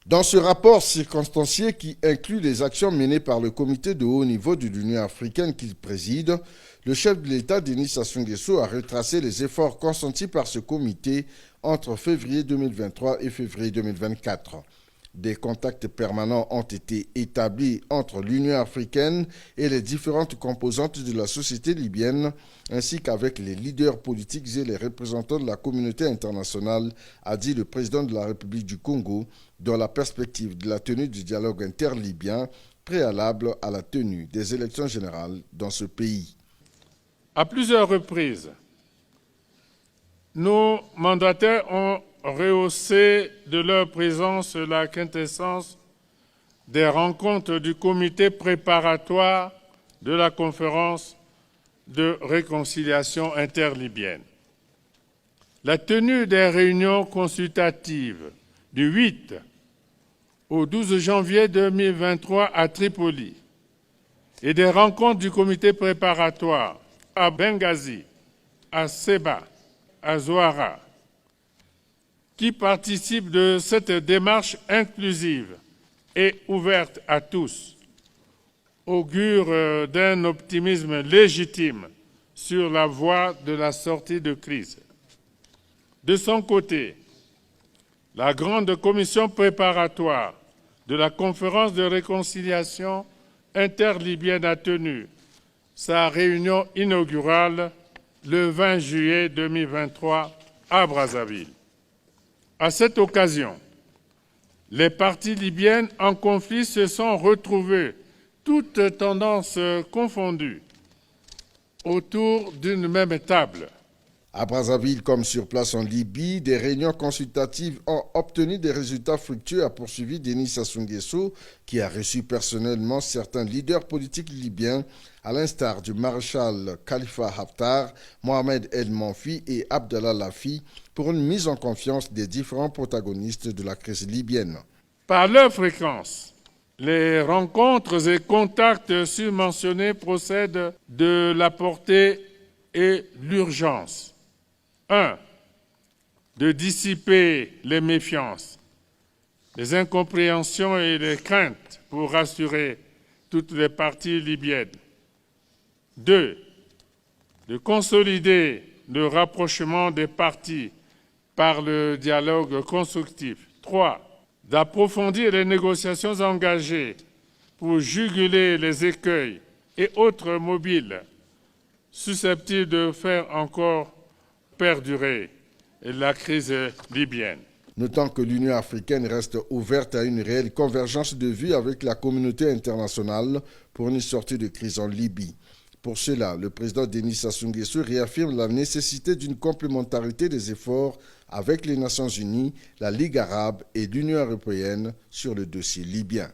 Dans ce rapport circonstancié qui inclut les actions menées par le comité de haut niveau de l'Union africaine qu'il préside, le chef de l'État, Denis Sassou Nguesso, a retracé les efforts consentis par ce comité entre février 2023 et février 2024. Des contacts permanents ont été établis entre l'Union africaine et les différentes composantes de la société libyenne, ainsi qu'avec les leaders politiques et les représentants de la communauté internationale, a dit le président de la République du Congo, dans la perspective de la tenue du dialogue interlibyen préalable à la tenue des élections générales dans ce pays. À plusieurs reprises, nos mandataires ont rehaussé de leur présence la quintessence des rencontres du comité préparatoire de la conférence de réconciliation interlibyenne. La tenue des réunions consultatives du 8 au 12 janvier 2023 à Tripoli et des rencontres du comité préparatoire à Benghazi, à Seba, à Zouara, qui participent de cette démarche inclusive et ouverte à tous, augure d'un optimisme légitime sur la voie de la sortie de crise. De son côté, la grande commission préparatoire de la conférence de réconciliation interlibyenne a tenu sa réunion inaugurale le 20 juillet 2023 à Brazzaville. À cette occasion, les parties libyennes en conflit se sont retrouvées, toutes tendances confondues, autour d'une même table. À Brazzaville, comme sur place en Libye, des réunions consultatives ont obtenu des résultats fructueux, a poursuivi Denis Sassou Nguesso, qui a reçu personnellement certains leaders politiques libyens, à l'instar du maréchal Khalifa Haftar, Mohamed El Menfi et Abdallah Lafi, pour une mise en confiance des différents protagonistes de la crise libyenne. Par leur fréquence, les rencontres et contacts surmentionnés procèdent de la portée et l'urgence. 1. De dissiper les méfiances, les incompréhensions et les craintes pour rassurer toutes les parties libyennes. 2. De consolider le rapprochement des parties par le dialogue constructif. 3. D'approfondir les négociations engagées pour juguler les écueils et autres mobiles susceptibles de faire encore perdurer la crise libyenne. Notant que l'Union africaine reste ouverte à une réelle convergence de vues avec la communauté internationale pour une sortie de crise en Libye. Pour cela, le président Denis Sassou Nguesso réaffirme la nécessité d'une complémentarité des efforts avec les Nations Unies, la Ligue arabe et l'Union européenne sur le dossier libyen.